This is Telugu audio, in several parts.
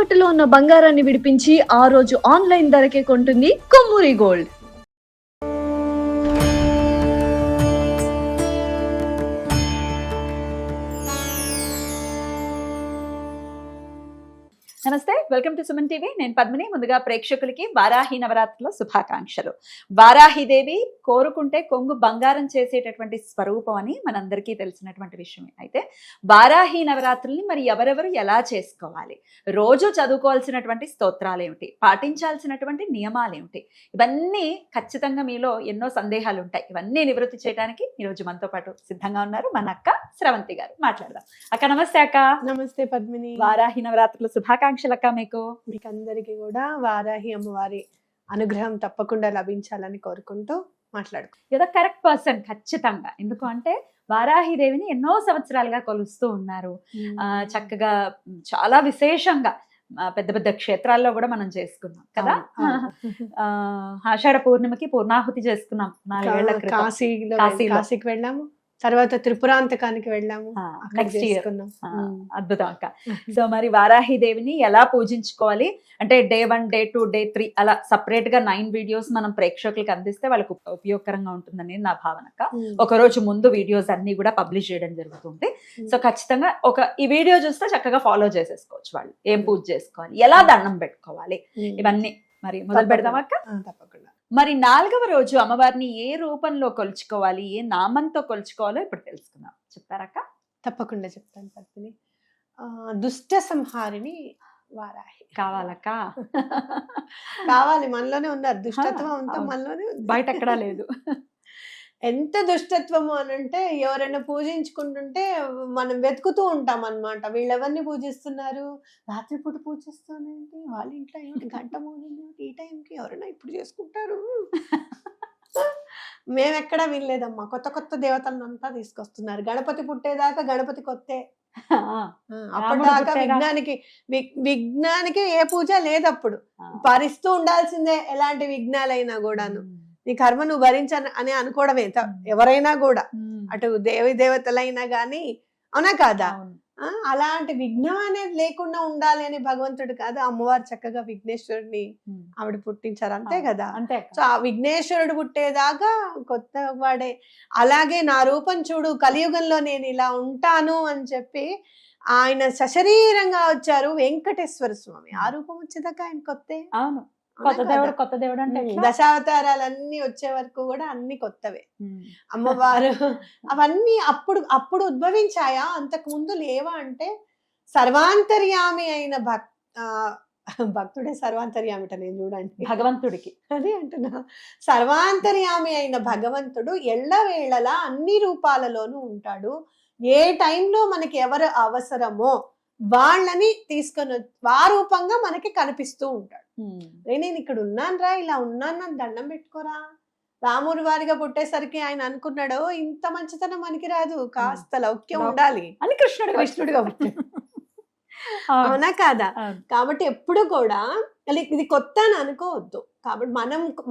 తాకట్టులో ఉన్న బంగారాన్ని విడిపించి ఆ రోజు ఆన్లైన్ ధరకే కొంటుంది కొమ్మూరి గోల్డ్. నమస్తే, వెల్కమ్ టు సుమన్ టీవీ. నేను పద్మిని. ముందుగా ప్రేక్షకులకి వారాహి నవరాత్రుల శుభాకాంక్షలు. వారాహిదేవి కోరుకుంటే కొంగు బంగారం చేసేటటువంటి స్వరూపం అని మనందరికీ తెలిసినటువంటి విషయమే. అయితే వారాహి నవరాత్రుల్ని మరి ఎవరెవరు ఎలా చేసుకోవాలి, రోజు చదువుకోవాల్సినటువంటి స్తోత్రాలు ఏమిటి, పాటించాల్సినటువంటి నియమాలు ఏమిటి, ఇవన్నీ ఖచ్చితంగా మీలో ఎన్నో సందేహాలు ఉంటాయి. ఇవన్నీ నివృత్తి చేయడానికి ఈరోజు మనతో పాటు సిద్ధంగా ఉన్నారు మన అక్క స్రవంతి గారు. మాట్లాడదాం. అక్క నమస్తే. అక్క నమస్తే పద్మిని. వారాహి నవరాత్రుల శుభాకాంక్షలు అక్క. మీకు అందరికీ కూడా వారాహి అమ్మవారి అనుగ్రహం తప్పకుండా లభించాలని కోరుకుంటూ మాట్లాడుకో. ఏదో కరెక్ట్ పర్సన్ ఖచ్చితంగా. ఎందుకు అంటే వారాహిదేవిని ఎన్నో సంవత్సరాలుగా కొలుస్తూ ఉన్నారు. చక్కగా చాలా విశేషంగా పెద్ద పెద్ద క్షేత్రాల్లో కూడా మనం చేసుకున్నాం కదా. ఆషాఢ పూర్ణిమకి పూర్ణాహుతి చేసుకున్నాం 4 ఏళ్ల క్రితం. కాశీకి వెళ్ళాము, తర్వాత త్రిపురాంతకానికి వెళ్ళాము. Next year. అద్భుతం అక్క. సో మరి వారాహిదేవిని ఎలా పూజించుకోవాలి అంటే డే 1, డే 2, డే 3 అలా సపరేట్ గా 9 వీడియోస్ మనం ప్రేక్షకులకు అందిస్తే వాళ్ళకు ఉపయోగకరంగా ఉంటుందని నా భావన అక్క. ఒక రోజు ముందు వీడియోస్ అన్ని కూడా పబ్లిష్ చేయడం జరుగుతుంది. సో ఖచ్చితంగా ఈ వీడియో చూస్తే చక్కగా ఫాలో చేసేసుకోవచ్చు వాళ్ళు. ఏం పూజ చేసుకోవాలి, ఎలా దండం పెట్టుకోవాలి, ఇవన్నీ మరి మొదలు పెడదాం అక్క. తప్పకుండా. మరి 4వ రోజు అమ్మవారిని ఏ రూపంలో కొలుచుకోవాలి, ఏ నామంతో కొలుచుకోవాలో ఇప్పుడు తెలుసుకుందాం. చెప్తారక్క? తప్పకుండా చెప్తాను పద్మిని. దుష్ట సంహారిని వారాహి కావాలక్క. కావాలి, మనలోనే ఉన్నారు. దుష్టత్వం అంతా మనలోనే బయట ఎక్కడా లేదు. ఎంత దుష్టత్వము అనంటే ఎవరైనా పూజించుకుంటుంటే మనం వెతుకుతూ ఉంటాం అన్నమాట. వీళ్ళెవరిని పూజిస్తున్నారు, రాత్రిపూట పూజిస్తానంటే వాళ్ళ ఇంట్లో ఏమిటి గంట మోగింది, ఈ టైంకి ఎవరైనా ఇప్పుడు చేసుకుంటారు. మేమెక్కడా వినలేదమ్మా. కొత్త కొత్త దేవతలను అంతా తీసుకొస్తున్నారు. గణపతి పుట్టేదాకా గణపతి కొత్తే. అప్పటిదాకా విఘ్నానికి ఏ పూజ లేదప్పుడు. భరిస్తూ ఉండాల్సిందే ఎలాంటి విఘ్నాలైనా కూడాను. నీ కర్మ నువ్వు భరించని అని అనుకోవడమే ఎవరైనా కూడా, అటు దేవి దేవతలైనా గాని. అవునా కాదా? అలాంటి విఘ్నం అనేది లేకుండా ఉండాలి అని భగవంతుడు కాదు, అమ్మవారు చక్కగా విఘ్నేశ్వరుడిని ఆవిడ పుట్టించారు. అంతే కదా. సో ఆ విఘ్నేశ్వరుడు పుట్టేదాకా కొత్త వాడే. అలాగే నా రూపం చూడు, కలియుగంలో నేను ఇలా ఉంటాను అని చెప్పి ఆయన సశరీరంగా వచ్చారు వెంకటేశ్వర స్వామి. ఆ రూపం వచ్చేదాకా ఆయన కొత్తే. అవును, కొత్త దేవుడు అంటే దశావతారాలన్నీ వచ్చే వరకు కూడా అన్ని కొత్తవే. అమ్మవారు అవన్నీ అప్పుడు ఉద్భవించాయా, అంతకు ముందు లేవా అంటే సర్వాంతర్యామి అయిన భక్తుడే సర్వాంతర్యామిట. నేను చూడండి భగవంతుడికి అదే అంటున్నా. సర్వాంతర్యామి అయిన భగవంతుడు ఎల్లవేళలా అన్ని రూపాలలోనూ ఉంటాడు. ఏ టైంలో మనకి ఎవరు అవసరమో వాళ్ళని తీసుకొని ఆ రూపంగా మనకి కనిపిస్తూ ఉంటాడు. నేను ఇక్కడ ఉన్నాను రా, ఇలా ఉన్నాను, నన్ను దండం పెట్టుకోరా. రాముడి వారిగా పుట్టేసరికి ఆయన అనుకున్నాడు ఇంత మంచితనం మనకి రాదు, కాస్త లౌక్యం ఉండాలి అని కృష్ణుడిగా పుట్టాడు. అవునా కాదా? కాబట్టి ఎప్పుడు కూడా ఇది కొత్త అని అనుకోవద్దు. కాబట్టి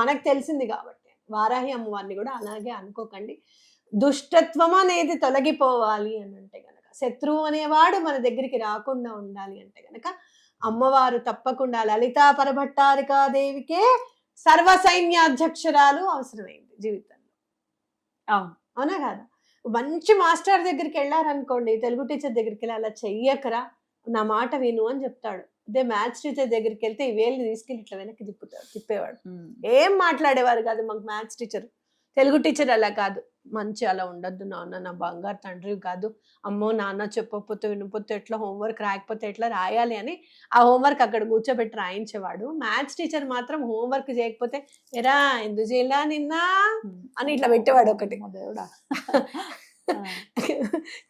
మనకు తెలిసింది కాబట్టి వారాహి అమ్మవారిని కూడా అలాగే అనుకోకండి. దుష్టత్వం అనేది తొలగిపోవాలి అని అంటే గనక, శత్రువు అనేవాడు మన దగ్గరికి రాకుండా ఉండాలి అంటే గనక అమ్మవారు తప్పకుండా లలితా పరభట్టారికాదేవికే సర్వ సైన్యాధ్యక్షురాలు అవసరమైంది జీవితంలో. అవునా కాదా? మంచి మాస్టర్ దగ్గరికి వెళ్ళారనుకోండి, తెలుగు టీచర్ దగ్గరికి వెళ్ళి అలా చెయ్యకరా, నా మాట విను అని చెప్తాడు. అదే మ్యాథ్స్ టీచర్ దగ్గరికి వెళ్తే ఈ వేలు తీసుకెళ్ళి ఇట్లా వెనక్కి తిప్పేవాడు. ఏం మాట్లాడేవారు కాదు మాకు మ్యాథ్స్ టీచర్. తెలుగు టీచర్ అలా కాదు, మంచి అలా ఉండొద్దు నాన్న, నా బంగారు తండ్రి కాదు, అమ్మో నాన్న చెప్పకపోతే వినకపోతే ఎట్లా, హోంవర్క్ రాయకపోతే ఎట్లా రాయాలి అని ఆ హోంవర్క్ అక్కడ కూర్చోబెట్టి రాయించేవాడు. మ్యాథ్స్ టీచర్ మాత్రం హోంవర్క్ చేయకపోతే ఎరా ఎందుకు చేయలా నిన్నా అని ఇట్లా పెట్టేవాడు ఒకటి.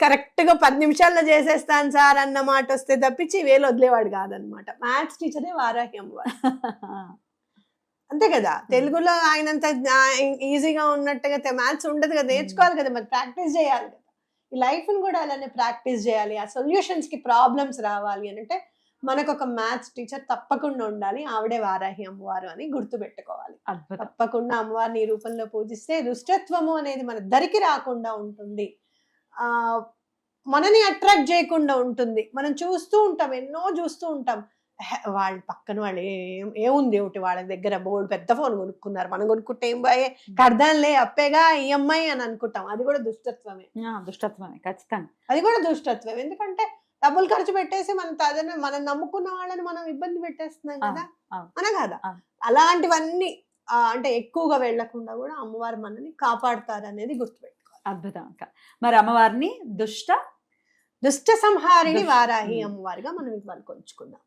కరెక్ట్ గా 10 నిమిషాల్లో చేసేస్తాను సార్ అన్న మాట వస్తే తప్పించి వేలు వదిలేవాడు కాదనమాట. మ్యాథ్స్ టీచరే వారాహి అమ్మవారు. అంతే కదా. తెలుగులో ఆయనంత ఈజీగా ఉన్నట్టుగా మ్యాథ్స్ ఉండదు కదా, నేర్చుకోవాలి కదా, మరి ప్రాక్టీస్ చేయాలి కదా. ఈ లైఫ్ ని కూడా అలానే ప్రాక్టీస్ చేయాలి. ఆ సొల్యూషన్స్ కి ప్రాబ్లమ్స్ రావాలి అని అంటే మనకు ఒక మ్యాథ్స్ టీచర్ తప్పకుండా ఉండాలి. ఆవిడే వారాహి అమ్మవారు అని గుర్తు పెట్టుకోవాలి. తప్పకుండా అమ్మవారిని ఈ రూపంలో పూజిస్తే దుష్టత్వము అనేది మన దరికి రాకుండా ఉంటుంది. మనని అట్రాక్ట్ చేయకుండా ఉంటుంది. మనం చూస్తూ ఉంటాం, ఎన్నో చూస్తూ ఉంటాం. వాళ్ళ పక్కన వాళ్ళు ఏముంది ఒకటి వాళ్ళ దగ్గర బోర్డు పెద్ద ఫోన్ కొనుక్కున్నారు, మనం కొనుక్కుంటే ఏం బాయే కడదాంలే అప్పేగా ఈఎంఐ అని అనుకుంటాం. అది కూడా దుష్టత్వమే. దుష్టత్వమే ఖచ్చితంగా. అది కూడా దుష్టత్వం. ఎందుకంటే డబ్బులు ఖర్చు పెట్టేసి మనం నమ్ముకున్న వాళ్ళని మనం ఇబ్బంది పెట్టేస్తున్నాం కదా, అన కదా. అలాంటివన్నీ అంటే ఎక్కువగా వెళ్లకుండా కూడా అమ్మవారు మనని కాపాడుతారు అనేది గుర్తుపెట్టుకోవాలి. అద్భుతం అక్క. మరి అమ్మవారిని దుష్ట సంహారిణి వారాహి అమ్మవారిగా మనం ఇవాళ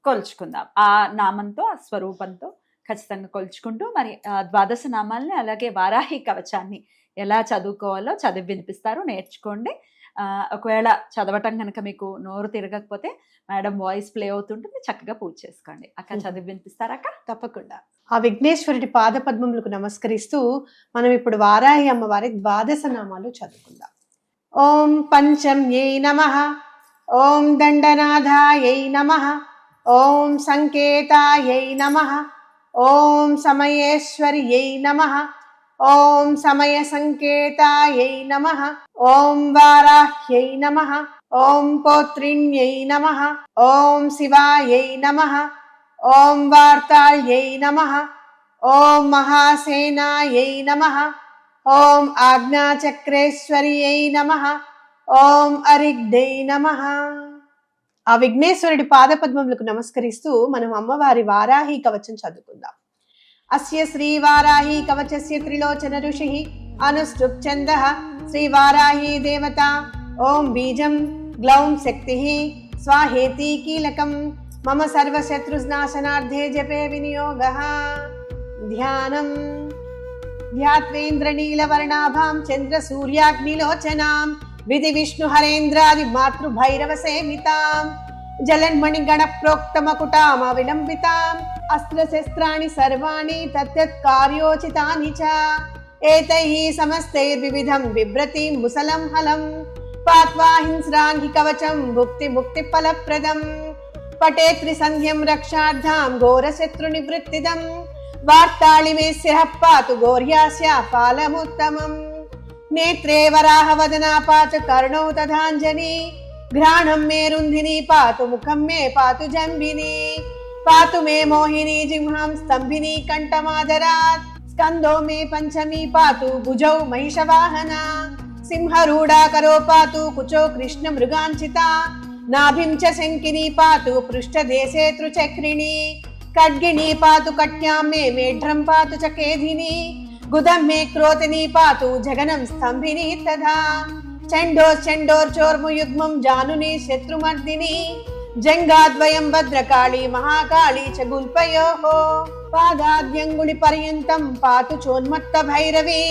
కొలుచుకుందాం. ఆ నామంతో, ఆ స్వరూపంతో ఖచ్చితంగా కొలుచుకుంటూ మరి ద్వాదశ నామాల్ని అలాగే వారాహి కవచాన్ని ఎలా చదువుకోవాలో చదివి వినిపిస్తారు, నేర్చుకోండి. ఒకవేళ చదవటం కనుక మీకు నోరు తిరగకపోతే మేడం వాయిస్ ప్లే అవుతుంటుంది, చక్కగా పూజ చేసుకోండి. అక్క చదివి వినిపిస్తారా అక్క? తప్పకుండా. ఆ విఘ్నేశ్వరుడి పాద పద్మములకు నమస్కరిస్తూ మనం ఇప్పుడు వారాహి అమ్మవారి ద్వాదశ నామాలు చదువుకుందాం. ఓం పంచమ్యై నమః, ఓం దండనాథాయై నమః, ఓం సంకేతాయై నమః, ఓం సమయేశ్వర్యై నమః, ఓం సమయ సంకేతాయై నమః, ఓం వారాహ్యై నమః, ఓం పౌత్రిణ్యై నమః, ఓం శివాయై నమః, ఓం వార్తాళ్యై నమః, ఓం మహాసేనాయై నమః, ఓం ఆజ్ఞాచక్రేశ్వర్యై నమః, ఓం అరిగ్ధై నమః. ఆ విఘ్నేశ్వరుడి పాదపద్మములకు నమస్కరిస్తూ మనం అమ్మవారి వారాహి కవచం చదువుకుందాం. అస్య శ్రీ వారాహి కవచస్య త్రిలోచన ఋషిః అనుష్ఠుప్ ఛందః శ్రీ వారాహి దేవత. ఓం బీజం గ్లౌం శక్తిః స్వాహేతి కీలకం మమ సర్వశత్రునాశనార్థే జపే వినియోగః. ధ్యానం ధ్యాత్వేంద్రనీలవర్ణాభాం చంద్ర సూర్యాగ్నిలోచనాం విధి విష్ణు హరేంద్రాది మాతృభైరవ సేవితాం జలన్మణి గణ ప్రోక్తమకుటామ విలంబితాం అస్త్రశస్త్రాణి సర్వాణి తత్తత్ కార్యోచితాని చ ఏతైః సమస్తైర్వివిధం బిభ్రతిం ముసలం హలం పాత్వా హింస్రాన్ హి కవచం భుక్తి ముక్తి ఫలప్రదం పటే త్రిసంధ్యం రక్షార్థాం ఘోరశత్రు నివృత్తిదం వార్తాళిమేస్యః పాతు గౌర్యాస్య ఫలముత్తమం నేత్రే వరాహవదనా పాతు కర్ణౌ తథాంజని घ्राणं मे रुन्धिनी पातु मुखं मे पातु जम्बिनी पातु मे मोहिनी जिह्वां स्तम्भिनी कण्ठमादरात् स्कन्दो मे पञ्चमी पातु भुजौ महिषवाहना सिंहरूढा करो पातु कुचो कृष्णमृगाञ्चिता नाभिं च शङ्किनी पातु पृष्ठदेशे त्रिचक्रिणी खड्गिनी पातु कट्यां मे मेढ्रं पातु च केधिनी गुदं मे क्रोतिनी पातु जगनं स्तम्भिनी तथा चण्डोर्चोर्मुयुग्मं जानुनी शत्रुमर्दिनी जङ्गाद्वयं भद्रकाली महाकाली च गुल्पयोः पादाद्यङ्गुलि पर्यन्तं पातु चोन्मत्त भैरवी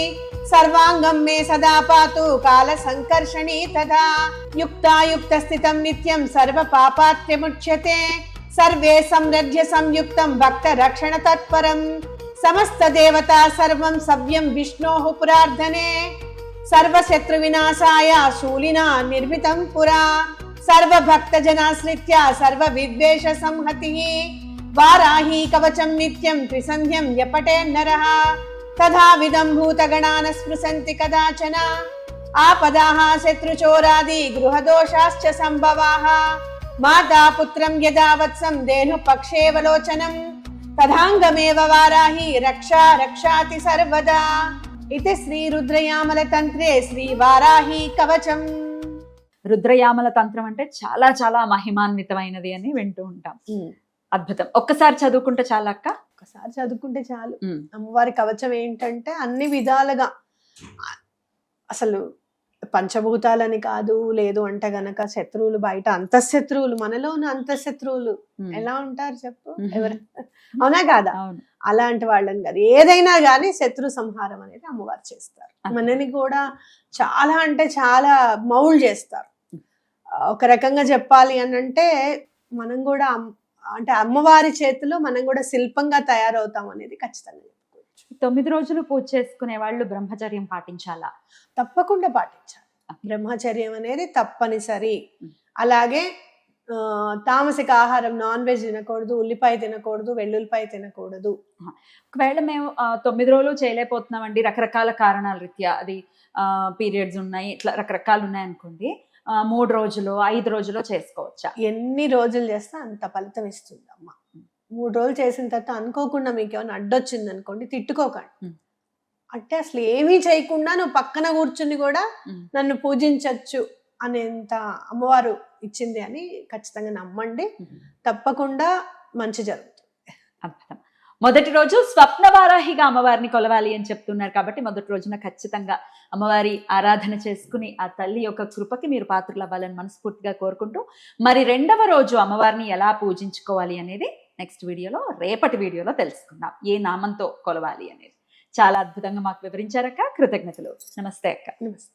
सर्वाङ्गं मे सदा पातु कालसङ्कर्षणी तथा युक्तायुक्तस्थितं नित्यं सर्वपापात्यमुच्यते सर्वे संरज्य संयुक्तं भक्तरक्षण तत्परं समस्तदेवता सर्वं सव्यं विष्णोः पुरार्धने सर्वशत्रु विनाशाय शूलिना निर्मितं पुरा सर्वभक्तजनाश्रित्य सर्वविद्वेष संहतिः वाराही कवचं नित्यं त्रिसन्ध्यं यपटे नरः तथा विदं भूतगणान् स्पृशन्ति कदाचन आपदाः शत्रुचोरादि गृहदोषाश्च सम्भवाः माता पुत्रं यदा वत्सं धेनुपक्षेवलोचनं तदाङ्गमेव वाराही रक्षा रक्षाति सर्वदा इति श्री रुद्रयामल తంత్రే శ్రీ వారాహి కవచం. రుద్రయామల తంత్రం అంటే చాలా చాలా మహిమాన్వితమైనది అని వింటూ ఉంటాం. అద్భుతం. ఒక్కసారి చదువుకుంటే చాలా అక్క? ఒక్కసారి చదువుకుంటే చాలు. అమ్మవారి కవచం ఏంటంటే అన్ని విధాలుగా అసలు పంచభూతాలని కాదు, లేదు అంటే గనక శత్రువులు బయట అంతఃశత్రువులు, మనలోని అంతఃశత్రువులు ఎలా ఉంటారు చెప్పు, ఎవరు అవునా కాదా? అలాంటి వాళ్ళని కాదు, ఏదైనా కానీ శత్రు సంహారం అనేది అమ్మవారు చేస్తారు. మనని కూడా చాలా అంటే చాలా మౌల్డ్ చేస్తారు. ఒక రకంగా చెప్పాలి అని అంటే మనం కూడా అంటే అమ్మవారి చేతిలో మనం కూడా శిల్పంగా తయారవుతాం అనేది ఖచ్చితంగా చెప్పుకోవచ్చు. 9 రోజులు పూజ చేసుకునే వాళ్ళు బ్రహ్మచర్యం పాటించాలా? తప్పకుండా పాటించాలి. బ్రహ్మచర్యం అనేది తప్పనిసరి. అలాగే తామసిక ఆహారం, నాన్ వెజ్ తినకూడదు, ఉల్లిపాయ తినకూడదు, వెల్లుల్లిపాయ తినకూడదు. ఒకవేళ మేము 9 రోజులు చేయలేకపోతున్నామండి, రకరకాల కారణాల రీత్యా, అది పీరియడ్స్ ఉన్నాయి, ఇట్లా రకరకాలు ఉన్నాయి అనుకోండి, 3 రోజులు 5 రోజులు చేసుకోవచ్చా? ఎన్ని రోజులు చేస్తే అంత ఫలితం ఇస్తుంది అమ్మ. 3 రోజులు చేసిన తర్వాత అనుకోకుండా మీకు ఏమైనా అడ్డొచ్చింది అనుకోండి, తిట్టుకోకండి. ఉమ్. అంటే అసలు ఏమీ చేయకుండా నువ్వు పక్కన కూర్చుని కూడా ఉమ్. నన్ను పూజించవచ్చు అనేంత అమ్మవారు ఇచ్చింది అని ఖచ్చితంగా నమ్మండి. తప్పకుండా మంచి జరుగుతుంది. అద్భుతం. మొదటి రోజు స్వప్న వారాహిగా అమ్మవారిని కొలవాలి అని చెప్తున్నారు కాబట్టి మొదటి రోజున ఖచ్చితంగా అమ్మవారి ఆరాధన చేసుకుని ఆ తల్లి యొక్క కృపకి మీరు పాత్రలు అవ్వాలని మనస్ఫూర్తిగా కోరుకుంటూ, మరి రెండవ రోజు అమ్మవారిని ఎలా పూజించుకోవాలి అనేది నెక్స్ట్ వీడియోలో, రేపటి వీడియోలో తెలుసుకుందాం. ఏ నామంతో కొలవాలి అనేది చాలా అద్భుతంగా మాకు వివరించారక్క. కృతజ్ఞతలు. నమస్తే అక్క. నమస్తే.